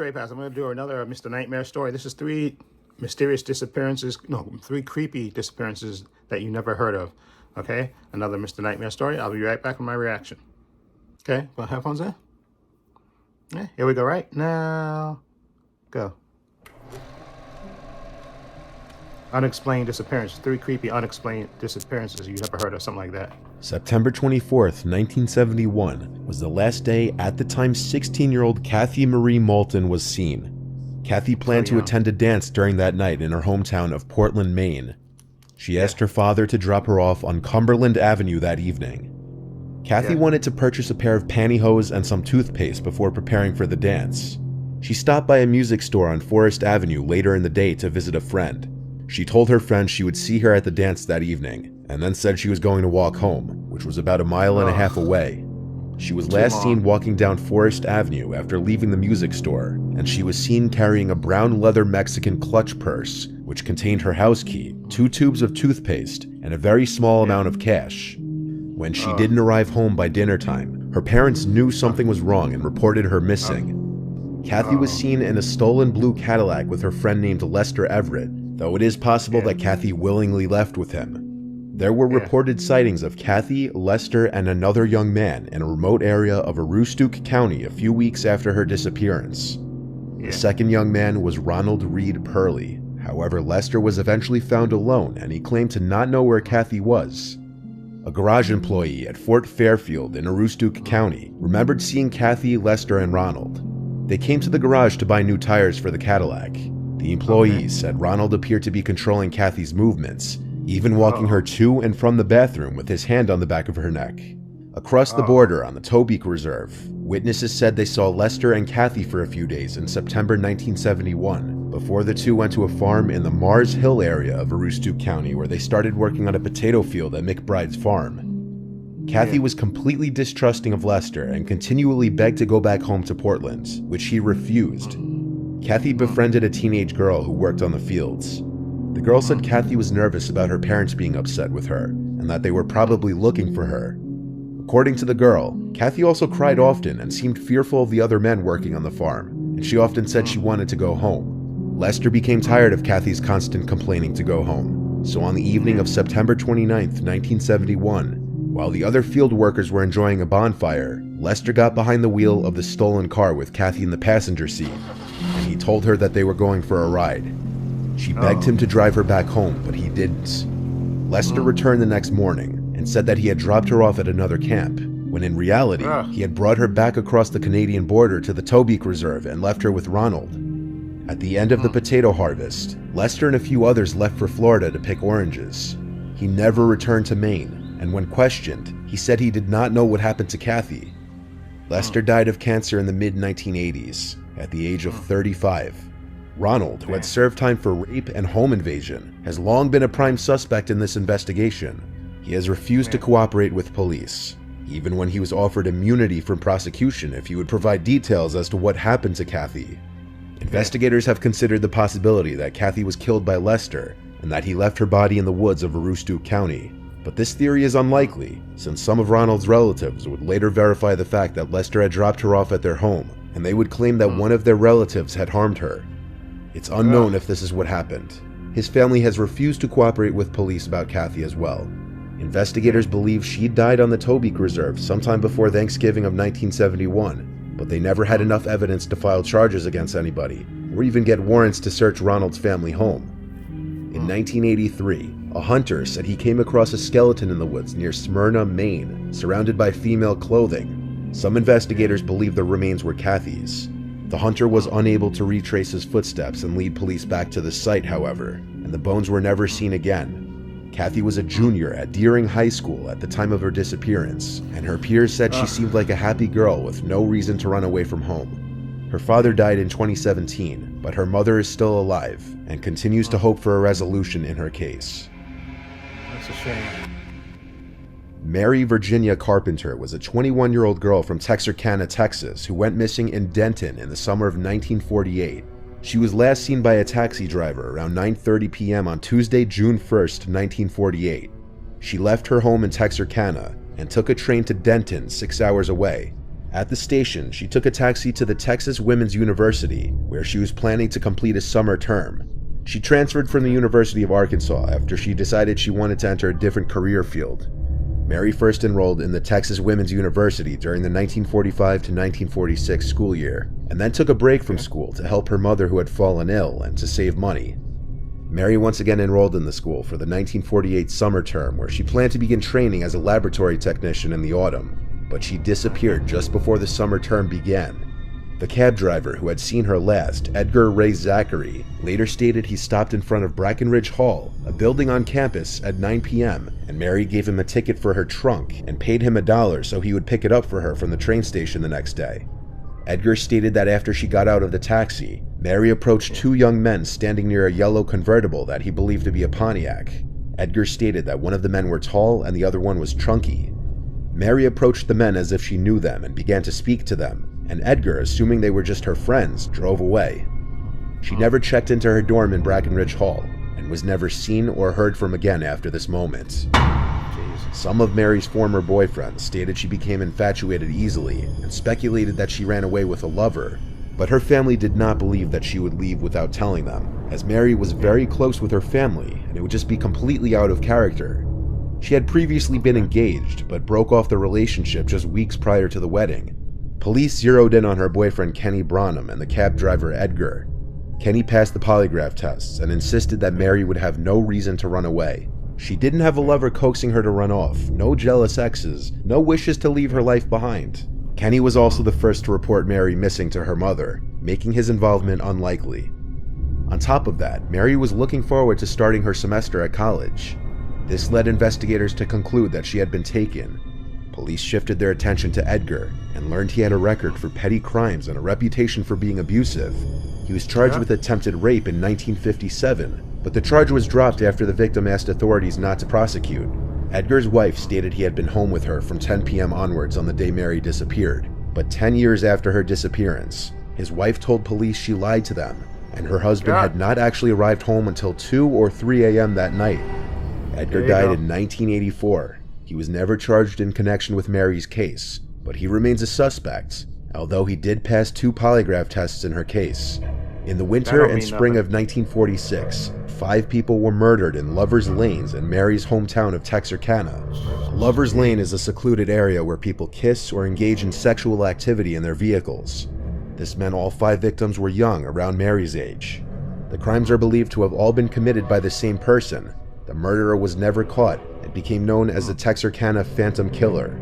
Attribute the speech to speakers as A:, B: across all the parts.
A: Trey Pass. I'm going to do another Mr. Nightmare story. This is three mysterious disappearances. No, three creepy disappearances that you never heard of. Okay? Another Mr. Nightmare story. I'll be right back with my reaction. Okay? Put headphones in. Yeah, here we go right now. Go. Unexplained disappearance. Three creepy unexplained disappearances you never heard of. Something like that.
B: September 24th, 1971 was the last day at the time 16-year-old Kathy Marie Moulton was seen. Kathy planned to attend a dance during that night in her hometown of Portland, Maine. She asked her father to drop her off on Cumberland Avenue that evening. Kathy wanted to purchase a pair of pantyhose and some toothpaste before preparing for the dance. She stopped by a music store on Forest Avenue later in the day to visit a friend. She told her friend she would see her at the dance that evening, and then said she was going to walk home, which was about a mile and a half away. She was last seen walking down Forest Avenue after leaving the music store, and she was seen carrying a brown leather Mexican clutch purse, which contained her house key, 2 tubes of toothpaste, and a very small amount of cash. When she didn't arrive home by dinner time, her parents knew something was wrong and reported her missing. Kathy was seen in a stolen blue Cadillac with her friend named Lester Everett, though it is possible that Kathy willingly left with him. There were reported sightings of Kathy, Lester, and another young man in a remote area of Aroostook County a few weeks after her disappearance. The second young man was Ronald Reed Purley. However, Lester was eventually found alone, and he claimed to not know where Kathy was. A garage employee at Fort Fairfield in Aroostook County remembered seeing Kathy, Lester, and Ronald. They came to the garage to buy new tires for the Cadillac. The employee said Ronald appeared to be controlling Kathy's movements, even walking her to and from the bathroom with his hand on the back of her neck. Across the border on the Tobique Reserve, witnesses said they saw Lester and Kathy for a few days in September 1971, before the two went to a farm in the Mars Hill area of Aroostook County where they started working on a potato field at McBride's farm. Kathy was completely distrusting of Lester and continually begged to go back home to Portland, which he refused. Kathy befriended a teenage girl who worked on the fields. The girl said Kathy was nervous about her parents being upset with her, and that they were probably looking for her. According to the girl, Kathy also cried often and seemed fearful of the other men working on the farm, and she often said she wanted to go home. Lester became tired of Kathy's constant complaining to go home, so on the evening of September 29, 1971, while the other field workers were enjoying a bonfire, Lester got behind the wheel of the stolen car with Kathy in the passenger seat, and he told her that they were going for a ride. She begged him to drive her back home, but he didn't. Lester returned the next morning and said that he had dropped her off at another camp, when in reality, he had brought her back across the Canadian border to the Tobique Reserve and left her with Ronald. At the end of the potato harvest, Lester and a few others left for Florida to pick oranges. He never returned to Maine, and when questioned, he said he did not know what happened to Kathy. Lester died of cancer in the mid-1980s, at the age of 35. Ronald, who had served time for rape and home invasion, has long been a prime suspect in this investigation. He has refused to cooperate with police, even when he was offered immunity from prosecution if he would provide details as to what happened to Kathy. Investigators have considered the possibility that Kathy was killed by Lester and that he left her body in the woods of Aroostook County. But this theory is unlikely, since some of Ronald's relatives would later verify the fact that Lester had dropped her off at their home, and they would claim that one of their relatives had harmed her. It's unknown if this is what happened. His family has refused to cooperate with police about Kathy as well. Investigators believe she died on the Tobique Reserve sometime before Thanksgiving of 1971, but they never had enough evidence to file charges against anybody, or even get warrants to search Ronald's family home. In 1983, a hunter said he came across a skeleton in the woods near Smyrna, Maine, surrounded by female clothing. Some investigators believe the remains were Kathy's. The hunter was unable to retrace his footsteps and lead police back to the site, however, and the bones were never seen again. Kathy was a junior at Deering High School at the time of her disappearance, and her peers said she seemed like a happy girl with no reason to run away from home. Her father died in 2017, but her mother is still alive and continues to hope for a resolution in her case.
A: That's a shame.
B: Mary Virginia Carpenter was a 21-year-old girl from Texarkana, Texas, who went missing in Denton in the summer of 1948. She was last seen by a taxi driver around 9:30 p.m. on Tuesday, June 1st, 1948. She left her home in Texarkana and took a train to Denton 6 hours away. At the station, she took a taxi to the Texas Women's University, where she was planning to complete a summer term. She transferred from the University of Arkansas after she decided she wanted to enter a different career field. Mary first enrolled in the Texas Women's University during the 1945 to 1946 school year, and then took a break from school to help her mother who had fallen ill and to save money. Mary once again enrolled in the school for the 1948 summer term, where she planned to begin training as a laboratory technician in the autumn, but she disappeared just before the summer term began. The cab driver who had seen her last, Edgar Ray Zachary, later stated he stopped in front of Brackenridge Hall, a building on campus, at 9 p.m., and Mary gave him a ticket for her trunk and paid him $1 so he would pick it up for her from the train station the next day. Edgar stated that after she got out of the taxi, Mary approached two young men standing near a yellow convertible that he believed to be a Pontiac. Edgar stated that one of the men were tall and the other one was chunky. Mary approached the men as if she knew them and began to speak to them, and Edgar, assuming they were just her friends, drove away. She never checked into her dorm in Brackenridge Hall and was never seen or heard from again after this moment. Some of Mary's former boyfriends stated she became infatuated easily and speculated that she ran away with a lover, but her family did not believe that she would leave without telling them, as Mary was very close with her family and it would just be completely out of character. She had previously been engaged, but broke off the relationship just weeks prior to the wedding. Police zeroed in on her boyfriend Kenny Branham and the cab driver Edgar. Kenny passed the polygraph tests and insisted that Mary would have no reason to run away. She didn't have a lover coaxing her to run off, no jealous exes, no wishes to leave her life behind. Kenny was also the first to report Mary missing to her mother, making his involvement unlikely. On top of that, Mary was looking forward to starting her semester at college. This led investigators to conclude that she had been taken. Police shifted their attention to Edgar and learned he had a record for petty crimes and a reputation for being abusive. He was charged with attempted rape in 1957, but the charge was dropped after the victim asked authorities not to prosecute. Edgar's wife stated he had been home with her from 10 p.m. onwards on the day Mary disappeared, but 10 years after her disappearance, his wife told police she lied to them, and her husband had not actually arrived home until 2 or 3 a.m. that night. Edgar died in 1984. He was never charged in connection with Mary's case, but he remains a suspect, although he did pass 2 polygraph tests in her case. In the winter and spring of 1946, 5 people were murdered in Lovers Lanes in Mary's hometown of Texarkana. Lovers Lane is a secluded area where people kiss or engage in sexual activity in their vehicles. This meant all 5 victims were young, around Mary's age. The crimes are believed to have all been committed by the same person. The murderer was never caught and became known as the Texarkana Phantom Killer.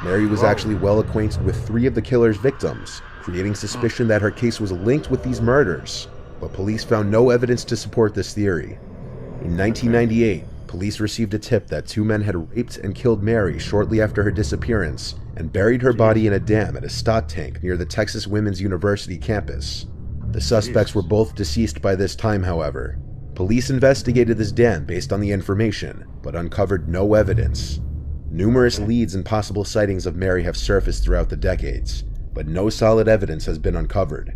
B: Mary was actually well acquainted with 3 of the killer's victims, creating suspicion that her case was linked with these murders, but police found no evidence to support this theory. In 1998, police received a tip that 2 men had raped and killed Mary shortly after her disappearance and buried her body in a dam at a stock tank near the Texas Women's University campus. The suspects were both deceased by this time, however. Police investigated this dam based on the information, but uncovered no evidence. Numerous leads and possible sightings of Mary have surfaced throughout the decades, but no solid evidence has been uncovered.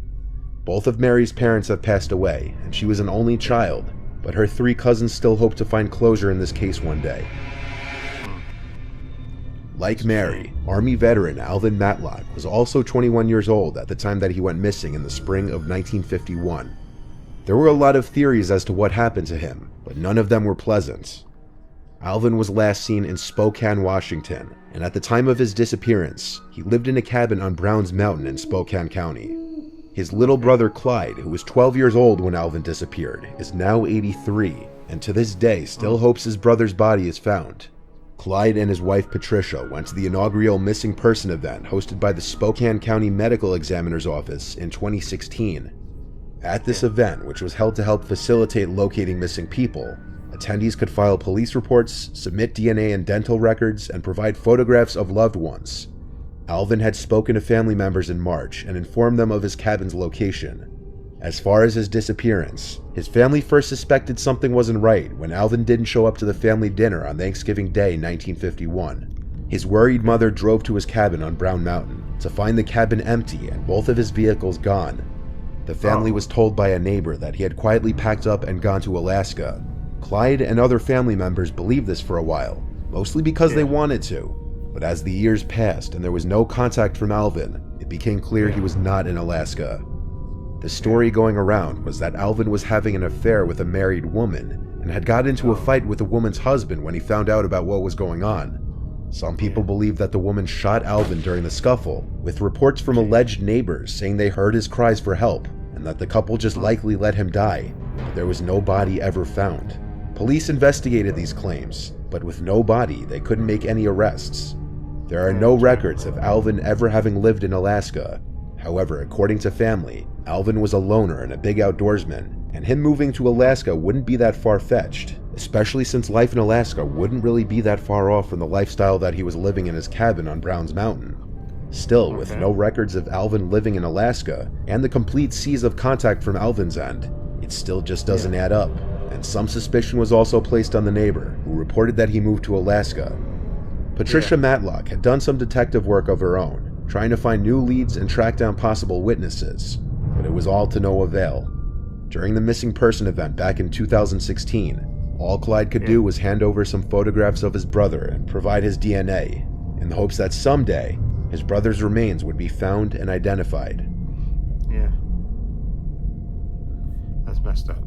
B: Both of Mary's parents have passed away, and she was an only child, but her 3 cousins still hope to find closure in this case one day. Like Mary, Army veteran Alvin Matlock was also 21 years old at the time that he went missing in the spring of 1951. There were a lot of theories as to what happened to him, but none of them were pleasant. Alvin was last seen in Spokane, Washington, and at the time of his disappearance, he lived in a cabin on Browns Mountain in Spokane County. His little brother Clyde, who was 12 years old when Alvin disappeared, is now 83, and to this day still hopes his brother's body is found. Clyde and his wife Patricia went to the inaugural missing person event hosted by the Spokane County Medical Examiner's Office in 2016. At this event, which was held to help facilitate locating missing people, attendees could file police reports, submit DNA and dental records, and provide photographs of loved ones. Alvin had spoken to family members in March and informed them of his cabin's location. As far as his disappearance, his family first suspected something wasn't right when Alvin didn't show up to the family dinner on Thanksgiving Day 1951. His worried mother drove to his cabin on Brown Mountain to find the cabin empty and both of his vehicles gone. The family was told by a neighbor that he had quietly packed up and gone to Alaska. Clyde and other family members believed this for a while, mostly because they wanted to. But as the years passed and there was no contact from Alvin, it became clear he was not in Alaska. The story going around was that Alvin was having an affair with a married woman and had got into a fight with the woman's husband when he found out about what was going on. Some people believe that the woman shot Alvin during the scuffle, with reports from alleged neighbors saying they heard his cries for help and that the couple just likely let him die. There was no body ever found. Police investigated these claims, but with no body, they couldn't make any arrests. There are no records of Alvin ever having lived in Alaska. However, according to family, Alvin was a loner and a big outdoorsman, and him moving to Alaska wouldn't be that far-fetched, especially since life in Alaska wouldn't really be that far off from the lifestyle that he was living in his cabin on Browns Mountain. Still, with no records of Alvin living in Alaska, and the complete cease of contact from Alvin's end, it still just doesn't add up, and some suspicion was also placed on the neighbor, who reported that he moved to Alaska. Patricia Matlock had done some detective work of her own, trying to find new leads and track down possible witnesses, but it was all to no avail. During the missing person event back in 2016, all Clyde could do was hand over some photographs of his brother and provide his DNA, in the hopes that someday, his brother's remains would be found and identified.
A: Yeah. That's messed up.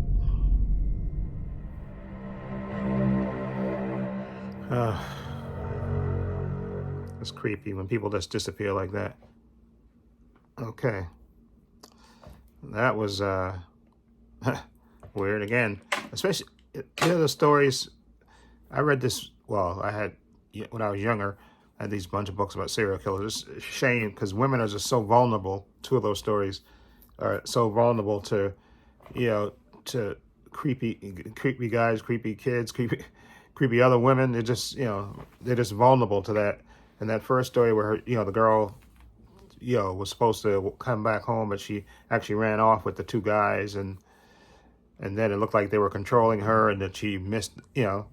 A: It's creepy when people just disappear like that. Okay. That was weird again. Especially, the stories, I read this, well, I had, when I was younger, I had these bunch of books about serial killers. It's a shame, because women are just so vulnerable. Two of those stories are so vulnerable to, to creepy guys, creepy kids, creepy other women. They're just, they're just vulnerable to that. And that first story where, the girl, was supposed to come back home, but she actually ran off with the two guys, and then it looked like they were controlling her, and that she missed, young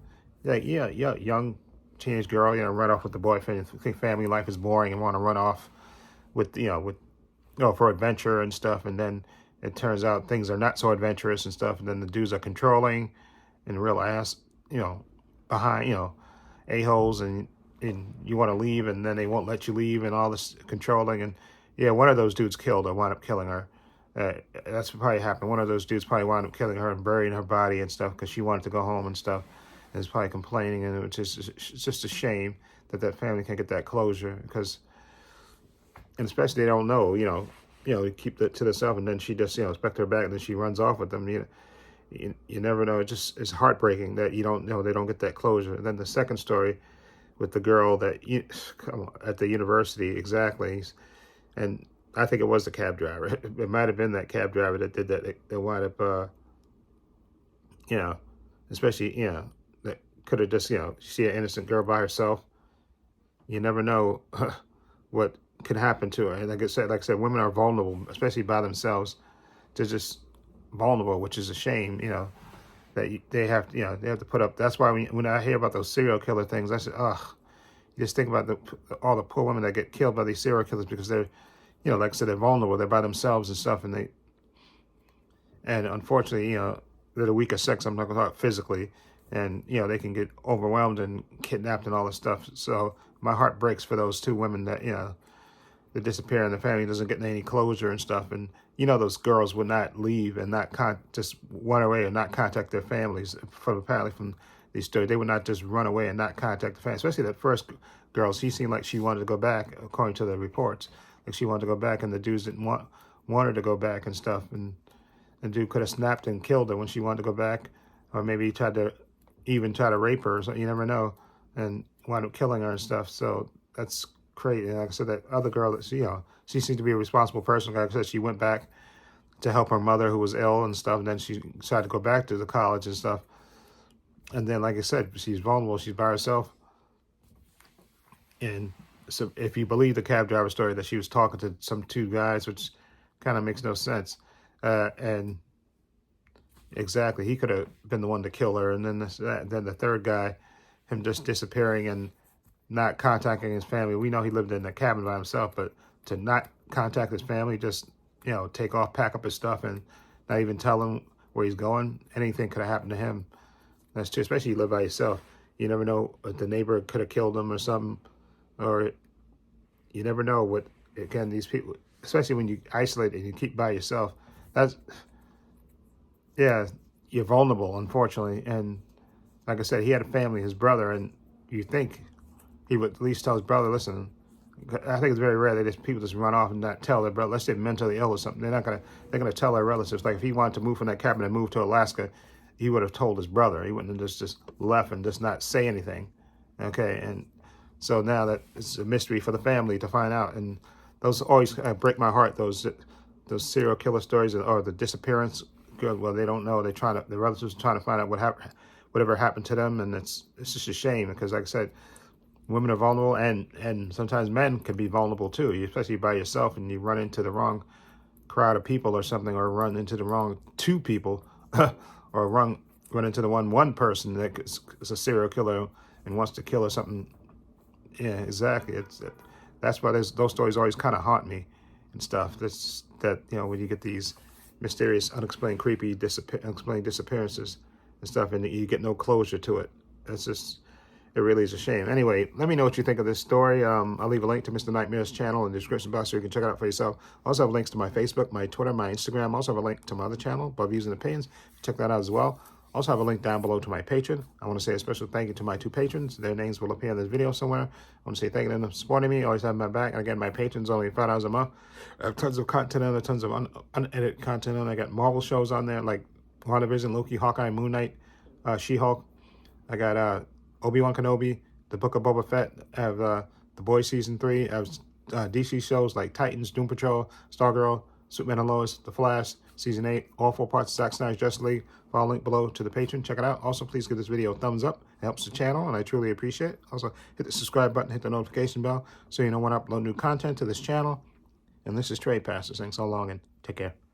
A: teenage girl, run off with the boyfriend, think family life is boring and want to run off with, for adventure and stuff. And then it turns out things are not so adventurous and stuff. And then the dudes are controlling and real ass, behind, a-holes, and you want to leave, and then they won't let you leave, and all this controlling. And one of those dudes killed her, wound up killing her. That's what probably happened. One of those dudes probably wound up killing her and burying her body and stuff, because she wanted to go home and stuff. And is probably complaining, and it's just a shame that family can't get that closure, because, and especially they don't know, they keep that to themselves, and then she just, expect her back, and then she runs off with them. You never know. It's heartbreaking that you don't know, they don't get that closure. And then the second story with the girl that at the university, exactly, and I think it was the cab driver. It might have been that cab driver that did that. They wound up, especially, that could have just, see an innocent girl by herself. You never know what could happen to her. And like I said, women are vulnerable, especially by themselves. They're just vulnerable, which is a shame, that they have to put up. That's why when I hear about those serial killer things, I say, ugh. You just think about all the poor women that get killed by these serial killers, because they're, like I said, they're vulnerable. They're by themselves and stuff, and unfortunately, they're the weaker sex. I'm not going to talk physically, and they can get overwhelmed and kidnapped and all this stuff. So my heart breaks for those two women that that disappear, and the family doesn't get any closure and stuff. And those girls would not leave and not just run away and not contact their families. Apparently from these stories, they would not just run away and not contact the family. Especially that first girl, she seemed like she wanted to go back, according to the reports. Like she wanted to go back, and the dudes didn't want her to go back and stuff. And the dude could have snapped and killed her when she wanted to go back, or maybe he tried to rape her. So you never know, and wound up killing her and stuff. So that's crazy. And like I said, that other girl, that she seemed to be a responsible person. Like I said, she went back to help her mother, who was ill and stuff. And then she decided to go back to the college and stuff. And then, like I said, she's vulnerable. She's by herself. And so if you believe the cab driver story, that she was talking to some two guys, which kind of makes no sense. And exactly, he could have been the one to kill her. And then then the third guy, him just disappearing and not contacting his family. We know he lived in a cabin by himself, but to not contact his family, just, take off, pack up his stuff, and not even tell him where he's going. Anything could have happened to him. That's true, especially you live by yourself. You never know if the neighbor could have killed him or something. or you never know what, again, these people, especially when you isolate and you keep by yourself, that's, yeah, you're vulnerable, unfortunately. And like I said, he had a family, his brother, and you think he would at least tell his brother, listen, I think it's very rare that people just run off and not tell their brother. Let's say mentally ill or something. They're gonna tell their relatives. Like if he wanted to move from that cabin and move to Alaska, he would have told his brother. He wouldn't have just left and just not say anything. Okay, and so now that it's a mystery for the family to find out. And those always break my heart. Those serial killer stories or the disappearance. Well, they don't know. The relatives are trying to find out whatever happened to them, and it's just a shame because, like I said, women are vulnerable, and sometimes men can be vulnerable too, especially by yourself, and you run into the wrong crowd of people or something, or run into the wrong two people, or run into the one person that is a serial killer and wants to kill or something. Yeah, exactly. That's why those stories always kind of haunt me and stuff. When you get these mysterious, unexplained, creepy, unexplained disappearances and stuff, and you get no closure to it. It really is a shame. Anyway, let me know what you think of this story. I'll leave a link to Mr. Nightmare's channel in the description box so you can check it out for yourself. I also have links to my Facebook, my Twitter, my Instagram. I also have a link to my other channel, Above Views and Opinions. Check that out as well. I also have a link down below to my Patreon. I want to say a special thank you to my two patrons. Their names will appear in this video somewhere. I want to say thank you to them for supporting me, always having my back. And again, my patrons only $5 a month. I have tons of content on there, tons of unedited content on there. I got Marvel shows on there like WandaVision, Loki, Hawkeye, Moon Knight, She-Hulk. I got Obi-Wan Kenobi, The Book of Boba Fett. I have The Boys Season 3. I have DC shows like Titans, Doom Patrol, Stargirl, Superman and Lois, The Flash, Season 8, all 4 parts of Zack Snyder's Justice League. Follow link below to the Patreon. Check it out. Also, please give this video a thumbs up. It helps the channel, and I truly appreciate it. Also, hit the subscribe button, hit the notification bell so you know when I upload new content to this channel. And this is Trade Passes. Thanks so long, and take care.